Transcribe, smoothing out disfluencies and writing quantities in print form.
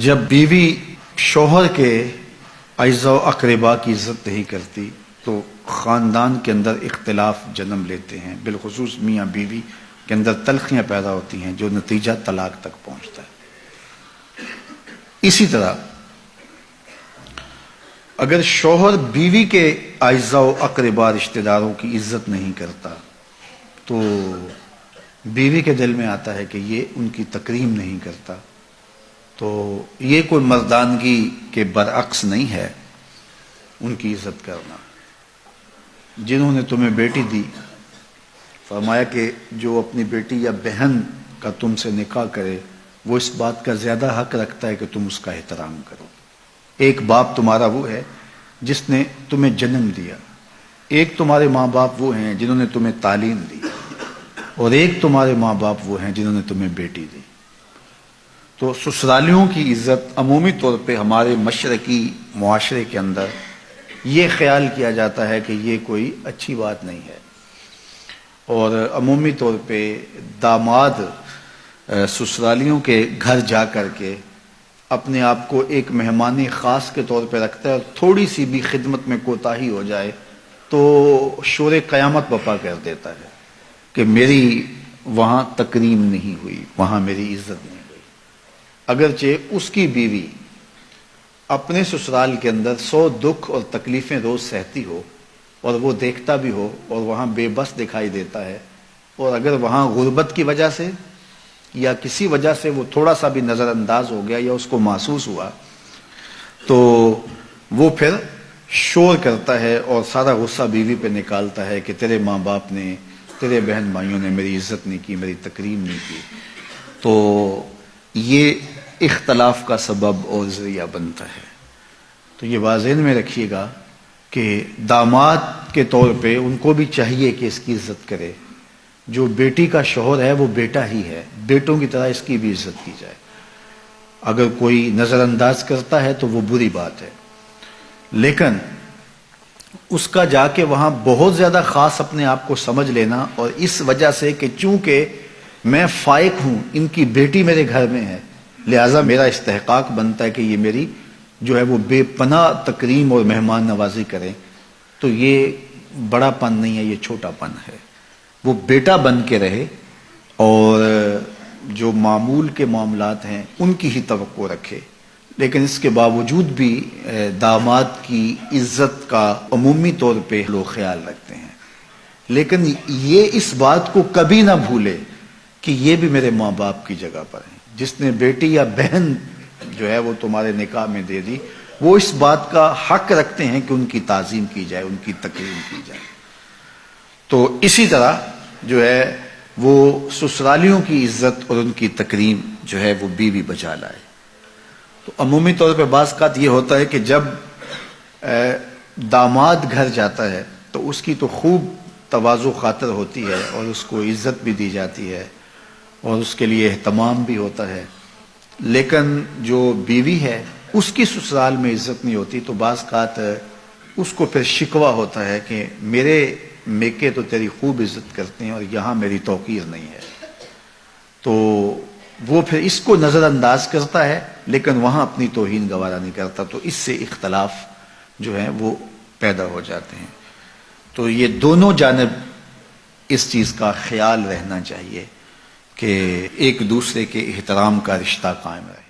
جب بیوی شوہر کے اعزاء و اقربا کی عزت نہیں کرتی تو خاندان کے اندر اختلاف جنم لیتے ہیں، بالخصوص میاں بیوی کے اندر تلخیاں پیدا ہوتی ہیں جو نتیجہ طلاق تک پہنچتا ہے۔ اسی طرح اگر شوہر بیوی کے اعزاء و اقربا رشتہ داروں کی عزت نہیں کرتا تو بیوی کے دل میں آتا ہے کہ یہ ان کی تکریم نہیں کرتا، تو یہ کوئی مردانگی کے برعکس نہیں ہے ان کی عزت کرنا۔ جنہوں نے تمہیں بیٹی دی، فرمایا کہ جو اپنی بیٹی یا بہن کا تم سے نکاح کرے وہ اس بات کا زیادہ حق رکھتا ہے کہ تم اس کا احترام کرو۔ ایک باپ تمہارا وہ ہے جس نے تمہیں جنم دیا، ایک تمہارے ماں باپ وہ ہیں جنہوں نے تمہیں تعلیم دی، اور ایک تمہارے ماں باپ وہ ہیں جنہوں نے تمہیں بیٹی دی۔ تو سسرالیوں کی عزت عمومی طور پہ ہمارے مشرقی معاشرے کے اندر یہ خیال کیا جاتا ہے کہ یہ کوئی اچھی بات نہیں ہے، اور عمومی طور پہ داماد سسرالیوں کے گھر جا کر کے اپنے آپ کو ایک مہمان خاص کے طور پہ رکھتا ہے، اور تھوڑی سی بھی خدمت میں کوتاہی ہو جائے تو شور قیامت برپا کر دیتا ہے کہ میری وہاں تکریم نہیں ہوئی، وہاں میری عزت نہیں ہوئی، اگرچہ اس کی بیوی اپنے سسرال کے اندر 100 دکھ اور تکلیفیں روز سہتی ہو اور وہ دیکھتا بھی ہو اور وہاں بے بس دکھائی دیتا ہے، اور اگر وہاں غربت کی وجہ سے یا کسی وجہ سے وہ تھوڑا سا بھی نظر انداز ہو گیا یا اس کو محسوس ہوا تو وہ پھر شور کرتا ہے اور سارا غصہ بیوی پہ نکالتا ہے کہ تیرے ماں باپ نے، تیرے بہن بھائیوں نے میری عزت نہیں کی، میری تکریم نہیں کی۔ تو یہ اختلاف کا سبب اور ذریعہ بنتا ہے۔ تو یہ بات ذہن میں رکھیے گا کہ داماد کے طور پہ ان کو بھی چاہیے کہ اس کی عزت کرے، جو بیٹی کا شوہر ہے وہ بیٹا ہی ہے، بیٹوں کی طرح اس کی بھی عزت کی جائے۔ اگر کوئی نظر انداز کرتا ہے تو وہ بری بات ہے، لیکن اس کا جا کے وہاں بہت زیادہ خاص اپنے آپ کو سمجھ لینا، اور اس وجہ سے کہ چونکہ میں فائق ہوں، ان کی بیٹی میرے گھر میں ہے، لہٰذا میرا استحقاق بنتا ہے کہ یہ میری جو ہے وہ بے پناہ تکریم اور مہمان نوازی کریں، تو یہ بڑا پن نہیں ہے، یہ چھوٹا پن ہے۔ وہ بیٹا بن کے رہے اور جو معمول کے معاملات ہیں ان کی ہی توقع رکھے، لیکن اس کے باوجود بھی داماد کی عزت کا عمومی طور پہ لوگ خیال رکھتے ہیں، لیکن یہ اس بات کو کبھی نہ بھولے کہ یہ بھی میرے ماں باپ کی جگہ پر ہیں۔ جس نے بیٹی یا بہن جو ہے وہ تمہارے نکاح میں دے دی، وہ اس بات کا حق رکھتے ہیں کہ ان کی تعظیم کی جائے، ان کی تکریم کی جائے۔ تو اسی طرح جو ہے وہ سسرالیوں کی عزت اور ان کی تکریم جو ہے وہ بیوی بچا لائے۔ تو عمومی طور پہ بعض اوقات یہ ہوتا ہے کہ جب داماد گھر جاتا ہے تو اس کی تو خوب تواضع خاطر ہوتی ہے اور اس کو عزت بھی دی جاتی ہے اور اس کے لیے اہتمام بھی ہوتا ہے، لیکن جو بیوی ہے اس کی سسرال میں عزت نہیں ہوتی تو بعض اوقات اس کو پھر شکوہ ہوتا ہے کہ میرے میکے تو تیری خوب عزت کرتے ہیں اور یہاں میری توقیر نہیں ہے، تو وہ پھر اس کو نظر انداز کرتا ہے لیکن وہاں اپنی توہین گوارا نہیں کرتا، تو اس سے اختلاف جو ہے وہ پیدا ہو جاتے ہیں۔ تو یہ دونوں جانب اس چیز کا خیال رہنا چاہیے کہ ایک دوسرے کے احترام کا رشتہ قائم رہے۔